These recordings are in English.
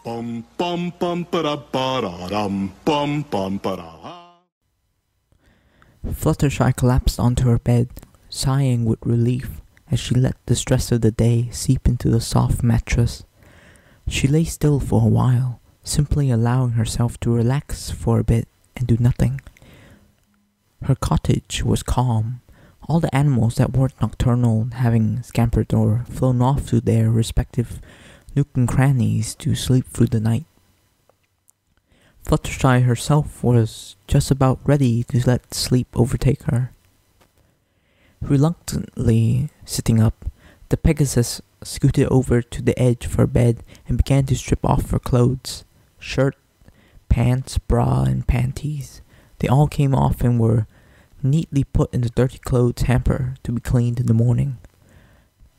Bum bum bum ba ba da dum bum bum ba da. Fluttershy collapsed onto her bed, sighing with relief as she let the stress of the day seep into the soft mattress. She lay still for a while, simply allowing herself to relax for a bit and do nothing. Her cottage was calm, all the animals that weren't nocturnal having scampered or flown off to their respective nook and crannies to sleep through the night. Fluttershy herself was just about ready to let sleep overtake her. Reluctantly sitting up, the Pegasus scooted over to the edge of her bed and began to strip off her clothes, shirt, pants, bra, and panties. They all came off and were neatly put in the dirty clothes hamper to be cleaned in the morning.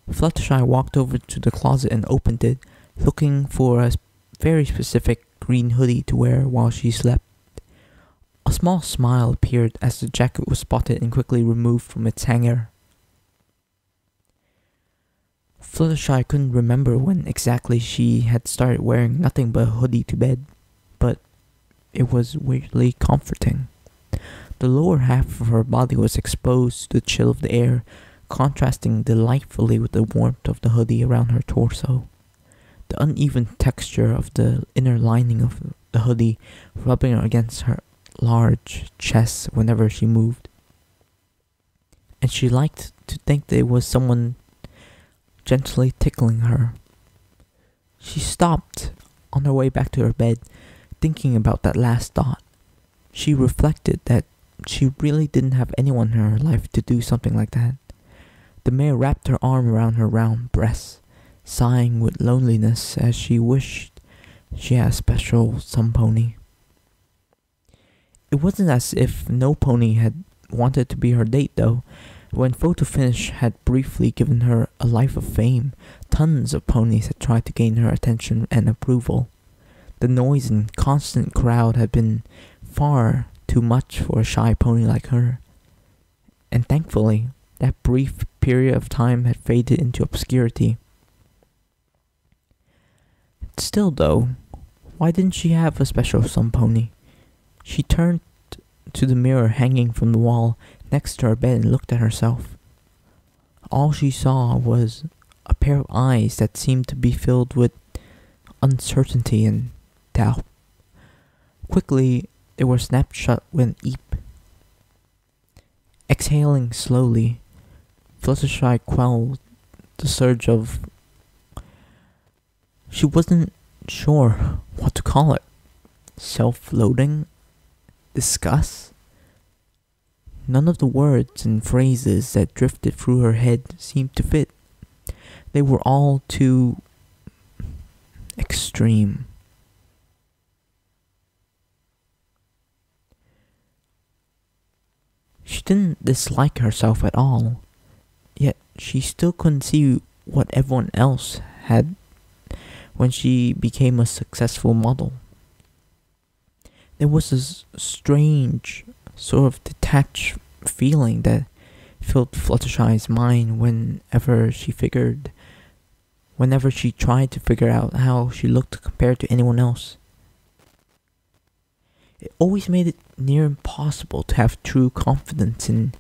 Fluttershy walked over to the closet and opened it, looking for a very specific green hoodie to wear while she slept. A small smile appeared as the jacket was spotted and quickly removed from its hanger. Fluttershy couldn't remember when exactly she had started wearing nothing but a hoodie to bed, but it was weirdly comforting. The lower half of her body was exposed to the chill of the air, contrasting delightfully with the warmth of the hoodie around her torso. The uneven texture of the inner lining of the hoodie rubbing against her large chest whenever she moved. And she liked to think that it was someone gently tickling her. She stopped on her way back to her bed, thinking about that last thought. She reflected that she really didn't have anyone in her life to do something like that. The mare wrapped her arm around her round breasts, sighing with loneliness as she wished she had a special sun pony. It wasn't as if no pony had wanted to be her date though. When Photo Finish had briefly given her a life of fame, tons of ponies had tried to gain her attention and approval. The noise and constant crowd had been far too much for a shy pony like her. And thankfully, that brief period of time had faded into obscurity. Still though, why didn't she have a special sun pony? She turned to the mirror hanging from the wall next to her bed and looked at herself. All she saw was a pair of eyes that seemed to be filled with uncertainty and doubt. Quickly, they were snapped shut with an eep. Exhaling slowly, Fluttershy quelled the surge of... She wasn't sure what to call it. Self-loathing? Disgust? None of the words and phrases that drifted through her head seemed to fit. They were all too extreme. She didn't dislike herself at all, yet she still couldn't see what everyone else had when she became a successful model. There was this strange, sort of detached feeling that filled Fluttershy's mind whenever she tried to figure out how she looked compared to anyone else. It always made it near impossible to have true confidence in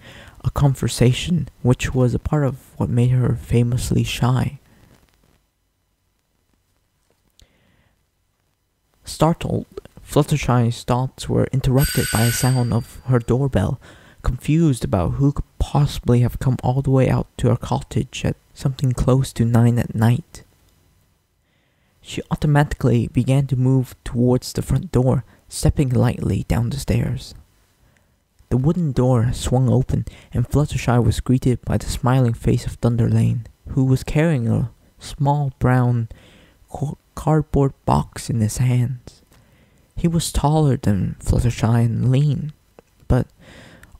a conversation, which was a part of what made her famously shy. Startled, Fluttershy's thoughts were interrupted by the sound of her doorbell, confused about who could possibly have come all the way out to her cottage at something close to 9 at night. She automatically began to move towards the front door, stepping lightly down the stairs. The wooden door swung open, and Fluttershy was greeted by the smiling face of Thunderlane, who was carrying a small brown cardboard box in his hands. He was taller than Fluttershy and lean, but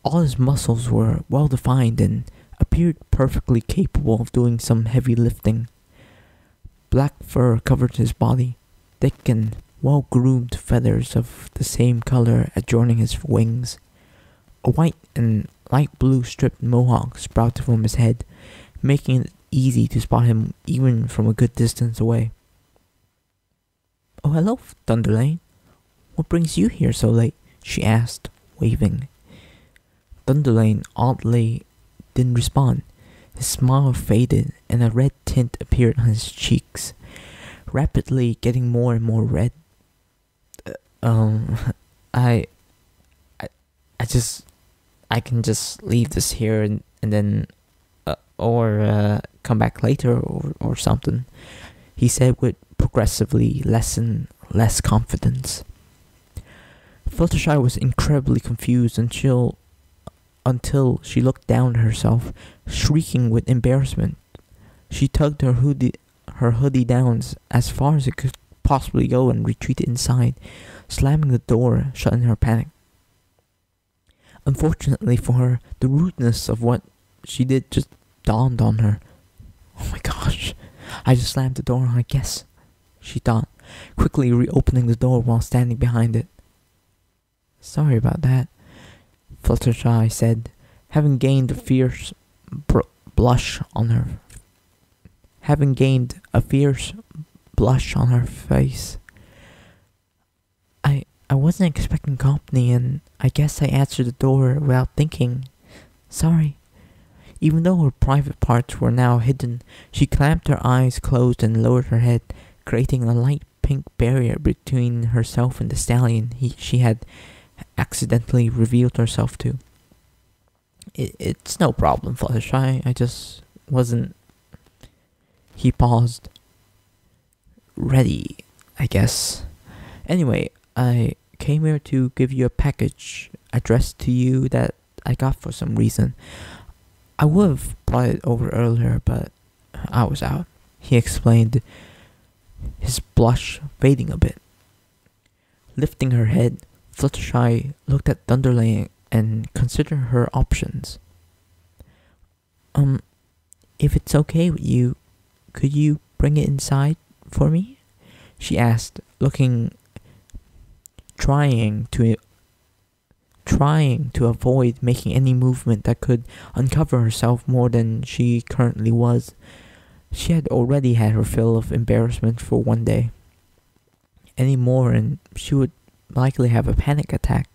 all his muscles were well defined and appeared perfectly capable of doing some heavy lifting. Black fur covered his body, thick and well-groomed feathers of the same color adorning his wings. A white and light blue striped mohawk sprouted from his head, making it easy to spot him even from a good distance away. "Oh, "Oh, hello, Thunderlane. What brings you here so late?" she asked, waving. Thunderlane oddly didn't respond. His smile faded and a red tint appeared on his cheeks, rapidly getting more and more red. I, I can just leave this here and then, or come back later or something, he said with progressively less confidence. Fluttershy was incredibly confused until she looked down at herself, shrieking with embarrassment. She tugged her hoodie down as far as it could possibly go and retreated inside, slamming the door shut in her panic. Unfortunately for her, the rudeness of what she did just dawned on her. "Oh my gosh, I just slammed the door, I guess," she thought, quickly reopening the door while standing behind it. "Sorry about that," Fluttershy said, having gained a fierce blush on her face. I wasn't expecting company, and I guess I answered the door without thinking. Sorry." Even though her private parts were now hidden, she clamped her eyes closed and lowered her head, creating a light pink barrier between herself and the stallion she had accidentally revealed herself to. It's no problem, Fluttershy. I just wasn't..." He paused. "Ready, I guess. Anyway, I came here to give you a package addressed to you that I got for some reason. I would have brought it over earlier, but I was out," he explained, his blush fading a bit. Lifting her head, Fluttershy looked at Thunderlane and considered her options. If it's okay with you, could you bring it inside for me?" she asked, trying to avoid making any movement that could uncover herself more than she currently was. She had already had her fill of embarrassment for one day. Any more and she would likely have a panic attack.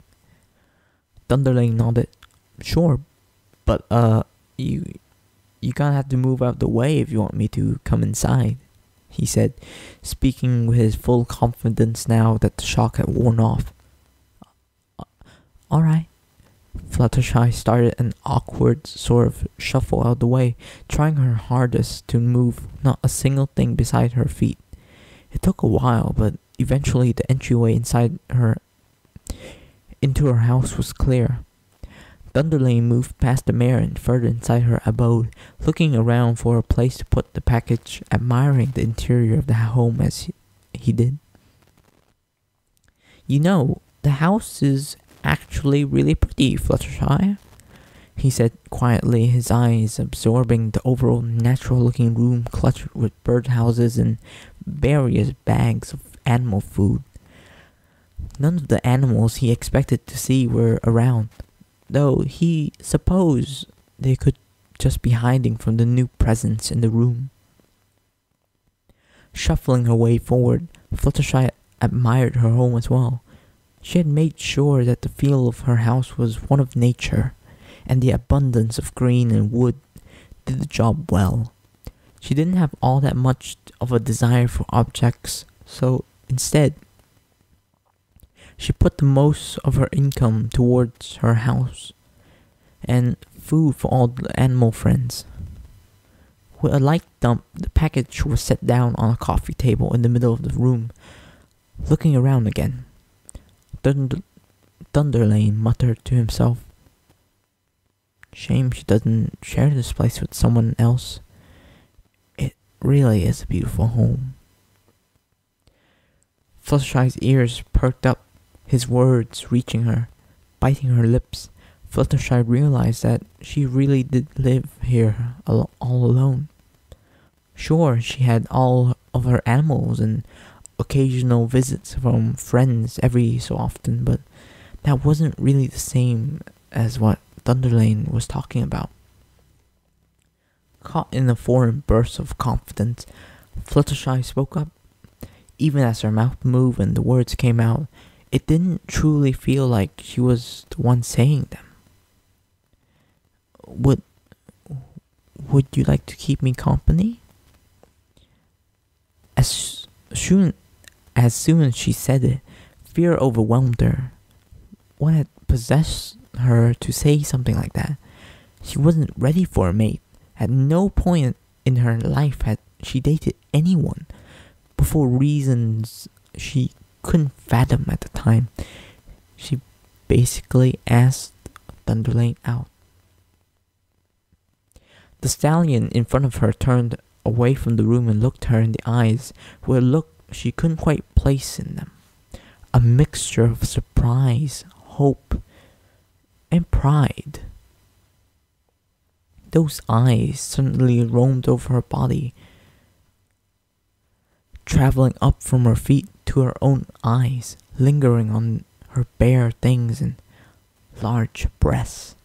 Thunderlane nodded. "Sure, but you gonna have to move out the way if you want me to come inside," he said, speaking with his full confidence now that the shock had worn off. "Alright." Fluttershy started an awkward sort of shuffle out of the way, trying her hardest to move not a single thing beside her feet. It took a while, but eventually the entryway into her house was clear. Thunderlane moved past the mare and further inside her abode, looking around for a place to put the package, admiring the interior of the home as he did. "You know, the house is actually really pretty, Fluttershy," he said quietly, his eyes absorbing the overall natural-looking room cluttered with birdhouses and various bags of animal food. None of the animals he expected to see were around, though he supposed they could just be hiding from the new presence in the room. Shuffling her way forward, Fluttershy admired her home as well. She had made sure that the feel of her house was one of nature, and the abundance of green and wood did the job well. She didn't have all that much of a desire for objects, so instead, she put the most of her income towards her house and food for all the animal friends. With a light thump, the package was set down on a coffee table in the middle of the room. Looking around again, Thunderlane muttered to himself, "Shame she doesn't share this place with someone else. It really is a beautiful home." Fluttershy's ears perked up, his words reaching her. Biting her lips, Fluttershy realized that she really did live here all alone. Sure, she had all of her animals and occasional visits from friends every so often, but that wasn't really the same as what Thunderlane was talking about. Caught in a foreign burst of confidence, Fluttershy spoke up. Even as her mouth moved and the words came out, it didn't truly feel like she was the one saying them. Would you like to keep me company? As soon as she said it, fear overwhelmed her. What had possessed her to say something like that? She wasn't ready for a mate. At no point in her life had she dated anyone. For reasons she couldn't fathom at the time, she basically asked Thunderlane out. The stallion in front of her turned away from the room and looked her in the eyes with a look she couldn't quite place in them. A mixture of surprise, hope, and pride. Those eyes suddenly roamed over her body, traveling up from her feet to her own eyes, lingering on her bare things and large breasts.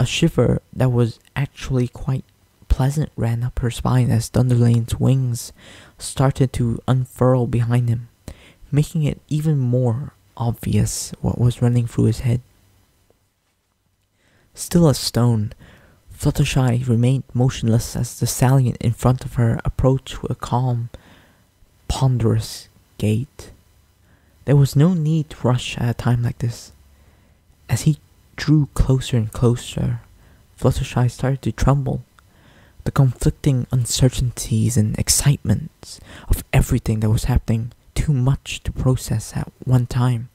A shiver that was actually quite pleasant ran up her spine as Thunderlane's wings started to unfurl behind him, making it even more obvious what was running through his head. Still as stone, Fluttershy remained motionless as the stallion in front of her approached with a calm, ponderous gait. There was no need to rush at a time like this. As he drew closer and closer, Fluttershy started to tremble. The conflicting uncertainties and excitements of everything that was happening too much to process at one time.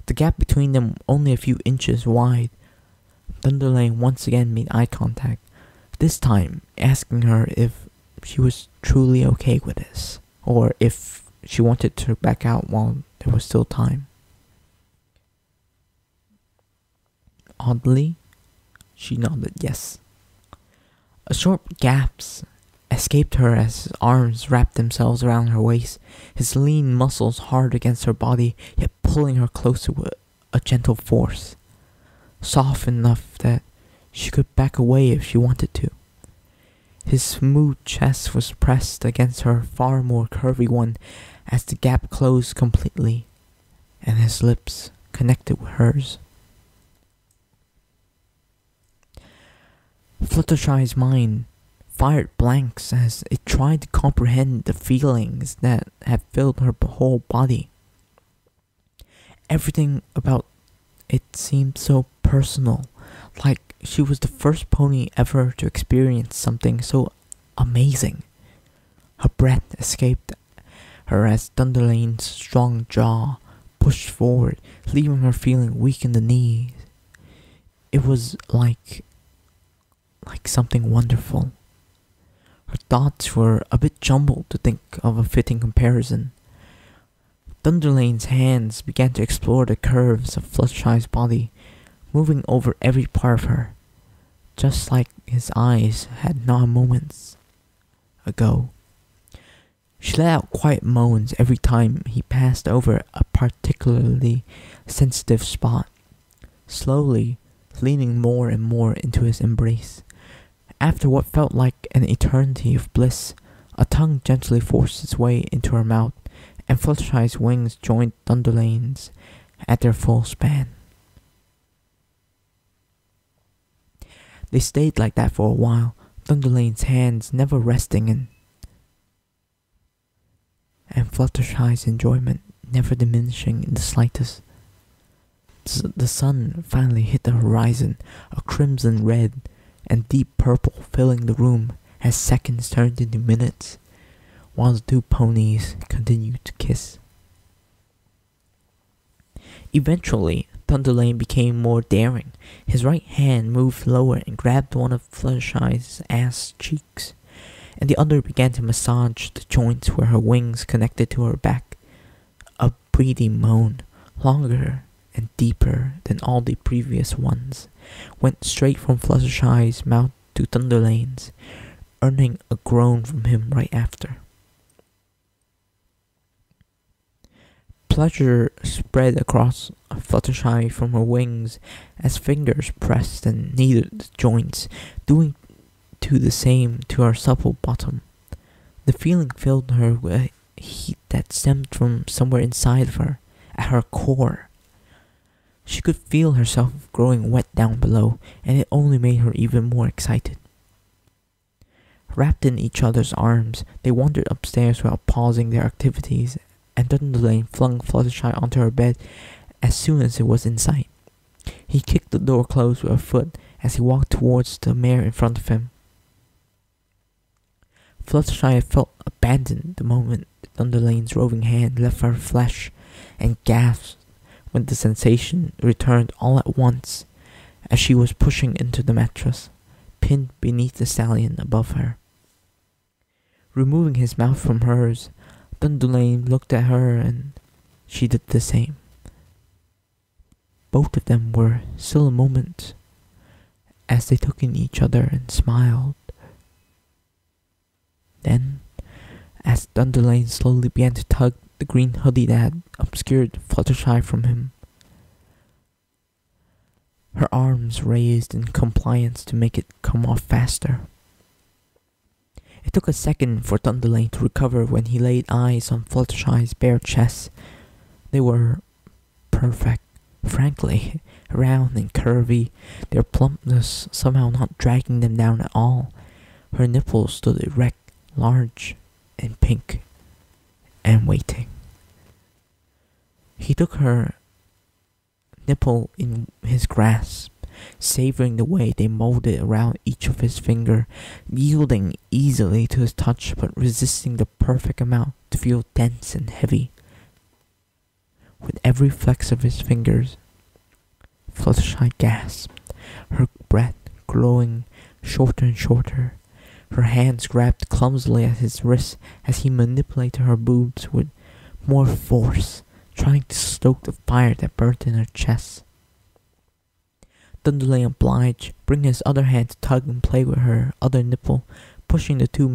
The gap between them only a few inches wide. Thunderlane once again made eye contact, this time asking her if she was truly okay with this, or if she wanted to back out while there was still time. Oddly, she nodded yes. A short gasp escaped her as his arms wrapped themselves around her waist, his lean muscles hard against her body, yet pulling her closer with a gentle force, soft enough that she could back away if she wanted to. His smooth chest was pressed against her far more curvy one as the gap closed completely, and his lips connected with hers. Fluttershy's mind fired blanks as it tried to comprehend the feelings that had filled her whole body. Everything about it seemed so personal, like she was the first pony ever to experience something so amazing. Her breath escaped her as Thunderlane's strong jaw pushed forward, leaving her feeling weak in the knees. It was like something wonderful. Her thoughts were a bit jumbled to think of a fitting comparison. Thunderlane's hands began to explore the curves of Fluttershy's body, moving over every part of her, just like his eyes had not moments ago. She let out quiet moans every time he passed over a particularly sensitive spot, slowly leaning more and more into his embrace. After what felt like an eternity of bliss, a tongue gently forced its way into her mouth, and Fluttershy's wings joined Thunderlane's at their full span. They stayed like that for a while, Thunderlane's hands never resting and Fluttershy's enjoyment never diminishing in the slightest. The sun finally hit the horizon, a crimson red and deep purple filling the room as seconds turned into minutes, while the two ponies continued to kiss. Eventually, Thunderlane became more daring. His right hand moved lower and grabbed one of Fluttershy's ass cheeks, and the other began to massage the joints where her wings connected to her back. A breathy moan, longer and deeper than all the previous ones, went straight from Fluttershy's mouth to Thunderlane's, earning a groan from him right after. Pleasure spread across Fluttershy from her wings as fingers pressed and kneaded the joints, doing the same to her supple bottom. The feeling filled her with heat that stemmed from somewhere inside of her, at her core. She could feel herself growing wet down below, and it only made her even more excited. Wrapped in each other's arms, they wandered upstairs without pausing their activities, and Thunderlane flung Fluttershy onto her bed as soon as it was in sight. He kicked the door closed with a foot as he walked towards the mare in front of him. Fluttershy felt abandoned the moment Thunderlane's roving hand left her flesh, and gasped when the sensation returned all at once as she was pushing into the mattress, pinned beneath the stallion above her. Removing his mouth from hers, Thunderlane looked at her and she did the same. Both of them were still a moment as they took in each other and smiled. Then, as Thunderlane slowly began to tug the green hoodie that had obscured Fluttershy from him, her arms raised in compliance to make it come off faster. It took a second for Thunderlane to recover when he laid eyes on Fluttershy's bare chest. They were perfect, frankly, round and curvy, their plumpness somehow not dragging them down at all. Her nipples stood erect, large and pink, and waiting. He took her nipple in his grasp, savoring the way they molded around each of his finger, yielding easily to his touch but resisting the perfect amount to feel dense and heavy. With every flex of his fingers, Fluttershy gasped, her breath growing shorter and shorter. Her hands grabbed clumsily at his wrist as he manipulated her boobs with more force, trying to stoke the fire that burnt in her chest. Thunderlane obliged, bringing his other hand to tug and play with her other nipple, pushing the two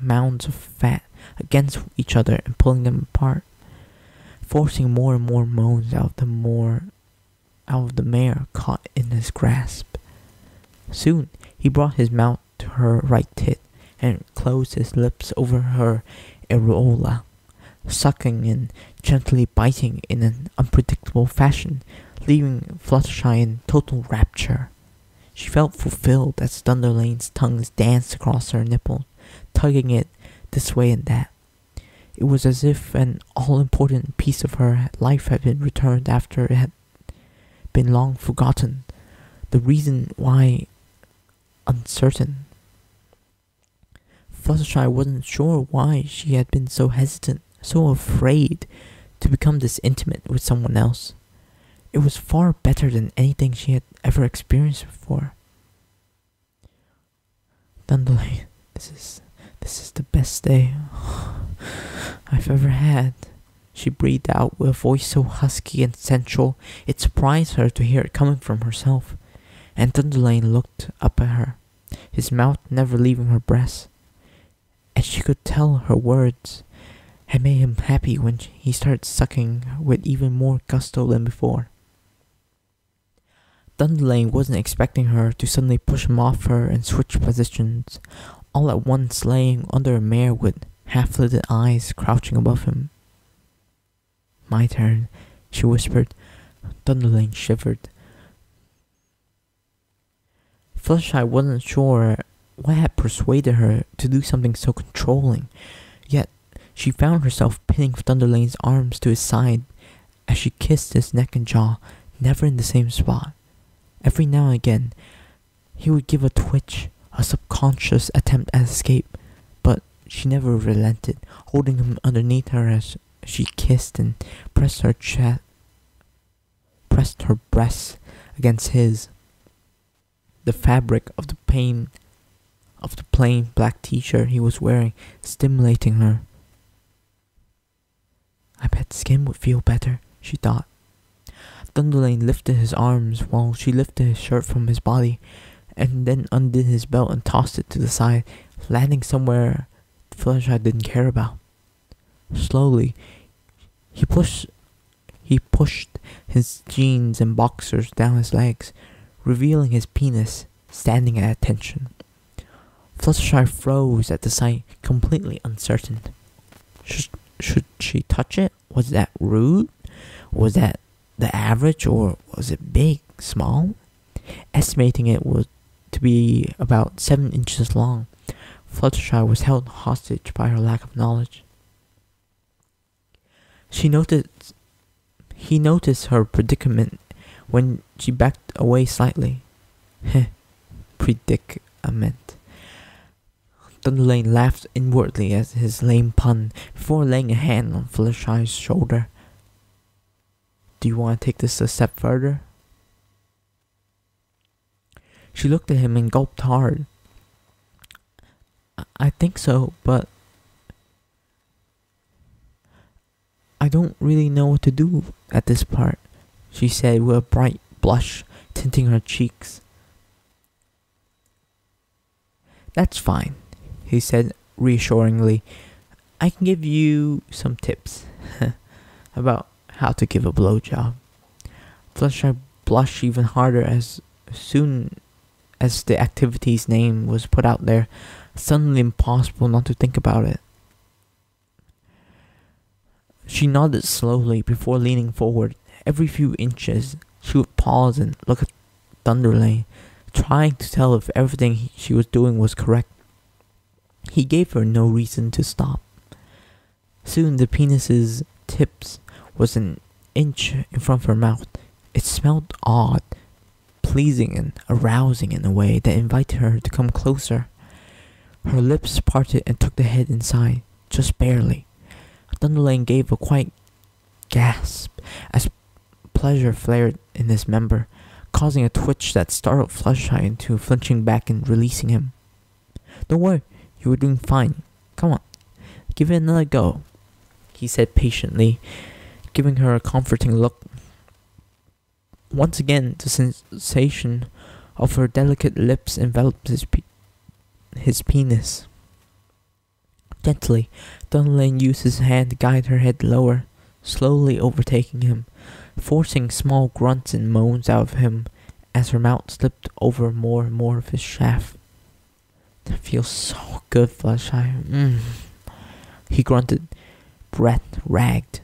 mounds of fat against each other and pulling them apart, forcing more and more moans out of the mare caught in his grasp. Soon he brought his mouth to her right tit and closed his lips over her areola, sucking and gently biting in an unpredictable fashion, leaving Fluttershy in total rapture. She felt fulfilled as Thunderlane's tongues danced across her nipple, tugging it this way and that. It was as if an all-important piece of her life had been returned after it had been long forgotten. The reason why, uncertain. Fluttershy wasn't sure why she had been so hesitant, so afraid to become this intimate with someone else. It was far better than anything she had ever experienced before. Thunderlane, this is the best day I've ever had, she breathed out with a voice so husky and sensual it surprised her to hear it coming from herself. And Thunderlane looked up at her, his mouth never leaving her breast, and she could tell her words had made him happy when he started sucking with even more gusto than before. Thunderlane wasn't expecting her to suddenly push him off her and switch positions, all at once laying under a mare with half-lidded eyes crouching above him. "My turn," she whispered. Thunderlane shivered. Fluttershy wasn't sure what had persuaded her to do something so controlling, yet she found herself pinning Thunderlane's arms to his side as she kissed his neck and jaw, never in the same spot. Every now and again, he would give a twitch, a subconscious attempt at escape, but she never relented, holding him underneath her as she kissed and pressed her breasts against his. The fabric of the plain black t-shirt he was wearing stimulating her. "I bet skin would feel better," she thought. Thunderlane lifted his arms while she lifted his shirt from his body, and then undid his belt and tossed it to the side, landing somewhere Fluttershy didn't care about. Slowly, he pushed his jeans and boxers down his legs, revealing his penis standing at attention. Fluttershy froze at the sight, completely uncertain. Should she touch it? Was that rude? Was that the average, or was it big, small? Estimating it was to be about 7 inches long, Fluttershy was held hostage by her lack of knowledge. He noticed her predicament when she backed away slightly. Predicament. Thunderlane laughed inwardly at his lame pun before laying a hand on Fluttershy's shoulder. Do you want to take this a step further? She looked at him and gulped hard. I think so, but I don't really know what to do at this part, she said with a bright blush tinting her cheeks. That's fine, he said reassuringly. I can give you some tips about how to give a blowjob. Fluttershy blushed even harder as soon as the activity's name was put out there. Suddenly impossible not to think about it. She nodded slowly before leaning forward. Every few inches, she would pause and look at Thunderlane, trying to tell if everything she was doing was correct. He gave her no reason to stop. Soon the penis's tips was an inch in front of her mouth. It smelled odd, pleasing and arousing in a way that invited her to come closer. Her lips parted and took the head inside, just barely. Thunderlane gave a quiet gasp as pleasure flared in his member, causing a twitch that startled Fluttershy into flinching back and releasing him. Don't worry, you were doing fine. Come on, give it another go, he said patiently, giving her a comforting look. Once again, the sensation of her delicate lips enveloped his penis. Gently, Thunderlane used his hand to guide her head lower, slowly overtaking him, forcing small grunts and moans out of him as her mouth slipped over more and more of his shaft. That feels so good, Fluttershy. He grunted, breath ragged.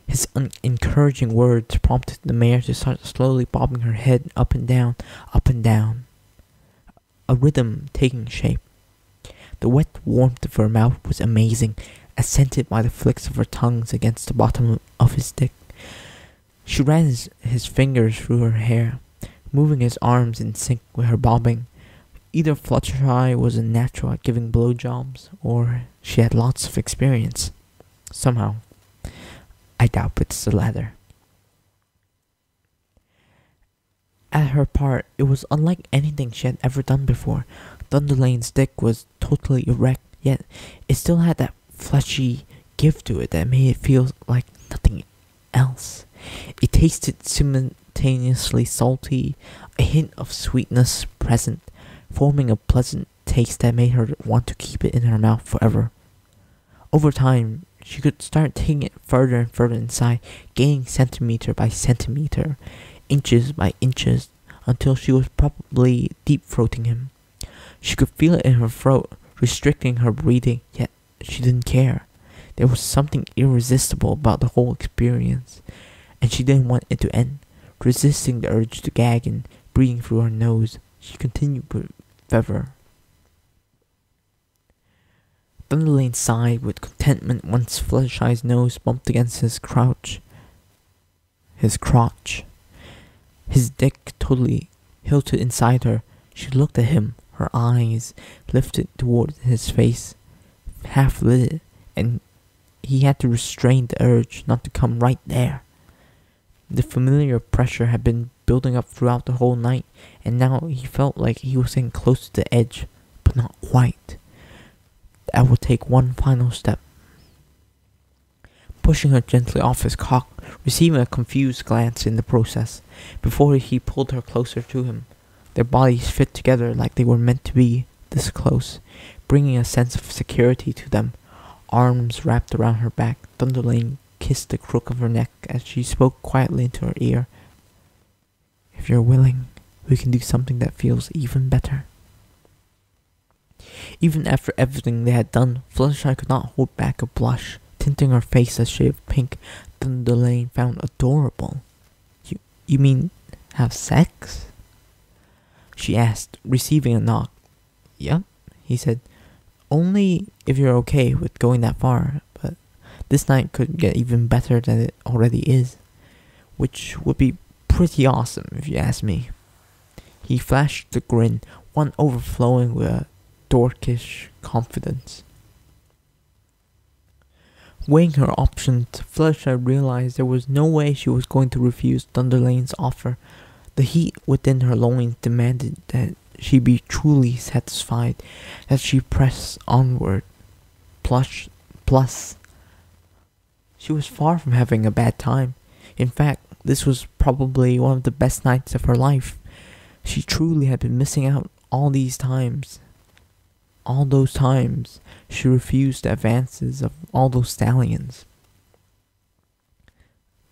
His encouraging words prompted the mare to start slowly bobbing her head up and down, a rhythm taking shape. The wet warmth of her mouth was amazing, accented by the flicks of her tongues against the bottom of his dick. She ran his fingers through her hair, moving his arms in sync with her bobbing. Either Fluttershy was a natural at giving blowjobs, or she had lots of experience. Somehow. I doubt it's the latter. At her part, it was unlike anything she had ever done before. Thunderlane's dick was totally erect, yet it still had that fleshy give to it that made it feel like nothing else. It tasted simultaneously salty, a hint of sweetness present, forming a pleasant taste that made her want to keep it in her mouth forever. Over time, she could start taking it further and further inside, gaining centimeter by centimeter, inches by inches, until she was probably deep-throating him. She could feel it in her throat, restricting her breathing, yet she didn't care. There was something irresistible about the whole experience, and she didn't want it to end. Resisting the urge to gag and breathing through her nose, she continued with fervor. Thunderlane sighed with contentment once Fluttershy's nose bumped against his crotch. His dick totally hilted inside her. She looked at him, her eyes lifted toward his face, half lit, and he had to restrain the urge not to come right there. The familiar pressure had been building up throughout the whole night, and now he felt like he was getting close to the edge, but not quite. That would take one final step. Pushing her gently off his cock, receiving a confused glance in the process, before he pulled her closer to him. Their bodies fit together like they were meant to be, this close, bringing a sense of security to them. Arms wrapped around her back, Thunderlane kissed the crook of her neck as she spoke quietly into her ear. If you're willing, we can do something that feels even better. Even after everything they had done, Fluttershy could not hold back a blush, tinting her face a shade of pink Thunderlane found adorable. You mean have sex? She asked, receiving a knock. Yep, he said. Only if you're okay with going that far, but this night could get even better than it already is, which would be pretty awesome if you ask me. He flashed a grin, one overflowing with a dorkish confidence. Weighing her options, Fluttershy realized there was no way she was going to refuse Thunderlane's offer. The heat within her loins demanded that she be truly satisfied, that she press onward. Plus, she was far from having a bad time. In fact, this was probably one of the best nights of her life. She truly had been missing out all these times. All those times she refused the advances of all those stallions.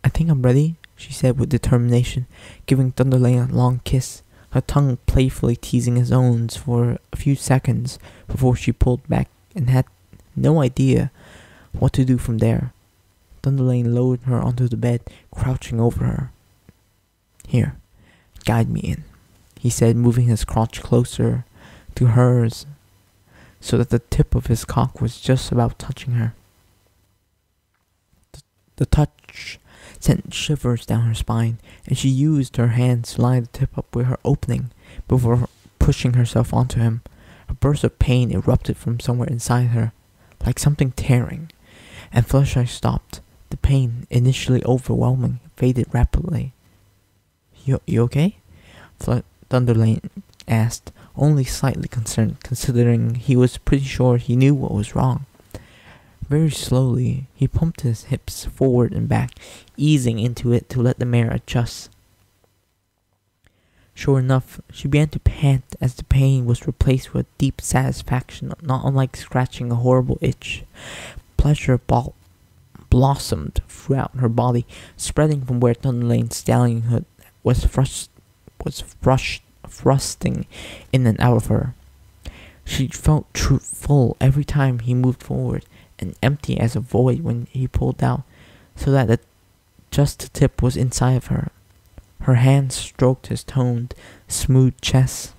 I think I'm ready, she said with determination, giving Thunderlane a long kiss, her tongue playfully teasing his own for a few seconds before she pulled back and had no idea what to do from there. Thunderlane lowered her onto the bed, crouching over her. Here, guide me in, he said, moving his crotch closer to hers so that the tip of his cock was just about touching her. The touch sent shivers down her spine, and she used her hands to line the tip up with her opening before pushing herself onto him. A burst of pain erupted from somewhere inside her, like something tearing, and Fluttershy stopped. The pain, initially overwhelming, faded rapidly. You okay? Thunderlane asked, only slightly concerned, considering he was pretty sure he knew what was wrong. Very slowly, he pumped his hips forward and back, easing into it to let the mare adjust. Sure enough, she began to pant as the pain was replaced with deep satisfaction, not unlike scratching a horrible itch. Pleasure blossomed throughout her body, spreading from where Thunderlane's stallionhood was thrusting in and out of her. She felt full every time he moved forward, and empty as a void when he pulled out, so that just the tip was inside of her. Her hands stroked his toned, smooth chest.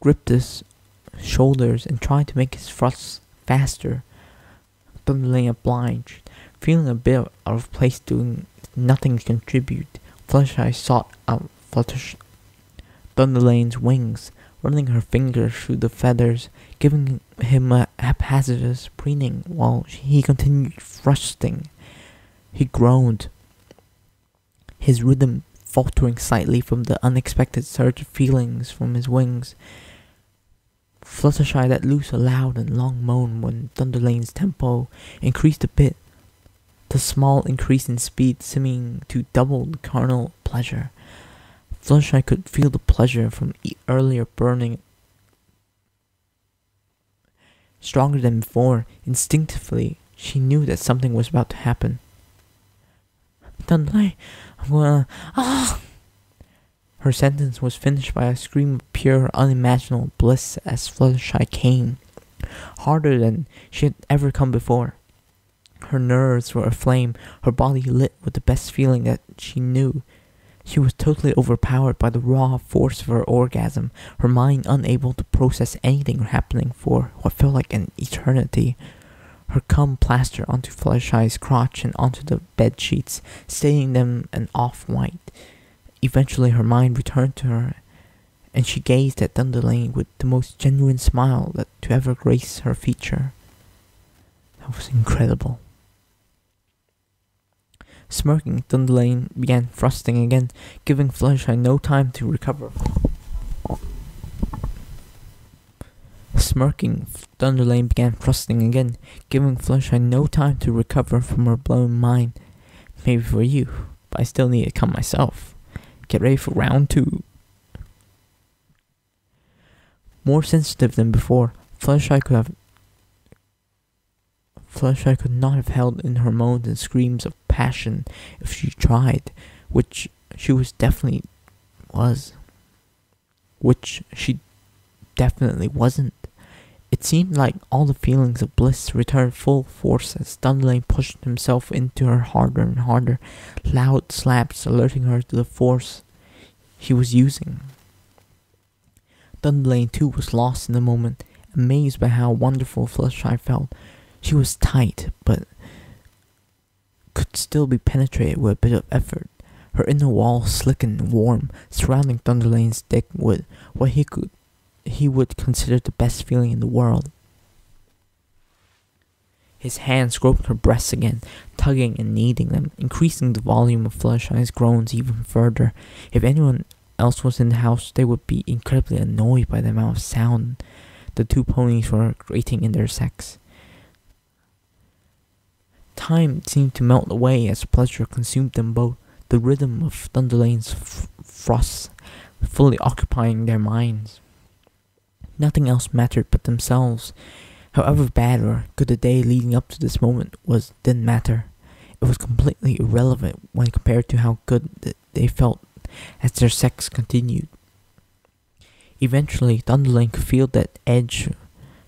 Gripped his shoulders and tried to make his thrusts faster. Thunderlane obliged, feeling a bit out of place, doing nothing to contribute. Fluttershy sought out Thunderlane's wings, running her fingers through the feathers, giving him a haphazardous preening while he continued thrusting. He groaned, his rhythm faltering slightly from the unexpected surge of feelings from his wings. Fluttershy let loose a loud and long moan when Thunderlane's tempo increased a bit, the small increase in speed seeming to double the carnal pleasure. Fluttershy could feel the pleasure from earlier burning stronger than before. Instinctively, she knew that something was about to happen. Thunderlane, I'm gonna... Ah! Her sentence was finished by a scream of pure, unimaginable bliss as Fluttershy came, harder than she had ever come before. Her nerves were aflame, her body lit with the best feeling that she knew. She was totally overpowered by the raw force of her orgasm, her mind unable to process anything happening for what felt like an eternity. Her cum plastered onto Fluttershy's crotch and onto the bed sheets, staining them an off-white. Eventually her mind returned to her, and she gazed at Thunderlane with the most genuine smile that to ever grace her feature. That was incredible. Smirking, Thunderlane began thrusting again, giving Fluttershy no time to recover. Thunderlane began thrusting again, giving Fluttershy no time to recover from her blown mind. Maybe for you, but I still need to come myself. Get ready for round 2. More sensitive than before, Fluttershy could not have held in her moans and screams of passion if she tried, which she definitely wasn't. It seemed like all the feelings of bliss returned full force as Thunderlane pushed himself into her harder and harder, loud slaps alerting her to the force he was using. Thunderlane too was lost in the moment, amazed by how wonderful Fluttershy felt. She was tight, but could still be penetrated with a bit of effort. Her inner wall slick and warm, surrounding Thunderlane's dick with what he would consider the best feeling in the world. His hands groped her breasts again, tugging and kneading them, increasing the volume of Fluttershy's groans even further. If anyone else was in the house, they would be incredibly annoyed by the amount of sound the two ponies were creating in their sex. Time seemed to melt away as pleasure consumed them both, the rhythm of Thunderlane's frosts fully occupying their minds. Nothing else mattered but themselves. However bad or good the day leading up to this moment didn't matter. It was completely irrelevant when compared to how good they felt as their sex continued. Eventually, Thunderlane could feel that edge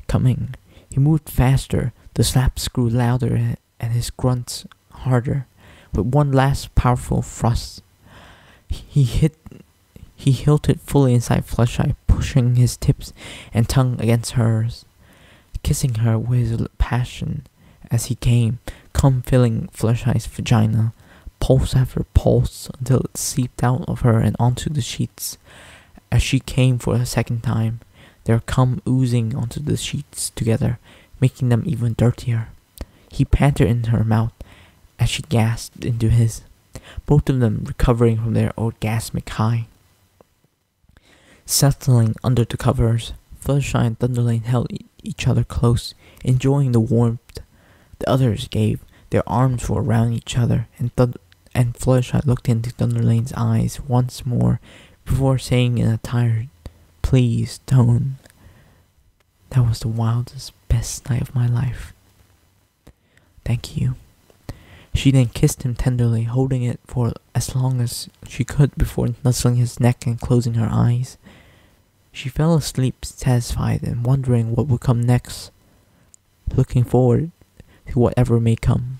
coming. He moved faster, the slaps grew louder and his grunts harder. With one last powerful thrust, he hilted fully inside Fluttershy, pushing his tips and tongue against hers, kissing her with his passion as he came, cum filling Fluttershy's vagina, pulse after pulse until it seeped out of her and onto the sheets. As she came for a second time, their cum oozing onto the sheets together, making them even dirtier. He panted in her mouth as she gasped into his, both of them recovering from their orgasmic high. Settling under the covers, Fluttershy and Thunderlane held each other close, enjoying the warmth the others gave. Their arms were around each other, and Fluttershy looked into Thunderlane's eyes once more before saying in a tired, pleased tone, "That was the wildest, best night of my life. Thank you." She then kissed him tenderly, holding it for as long as she could before nuzzling his neck and closing her eyes. She fell asleep satisfied and wondering what would come next, looking forward to whatever may come.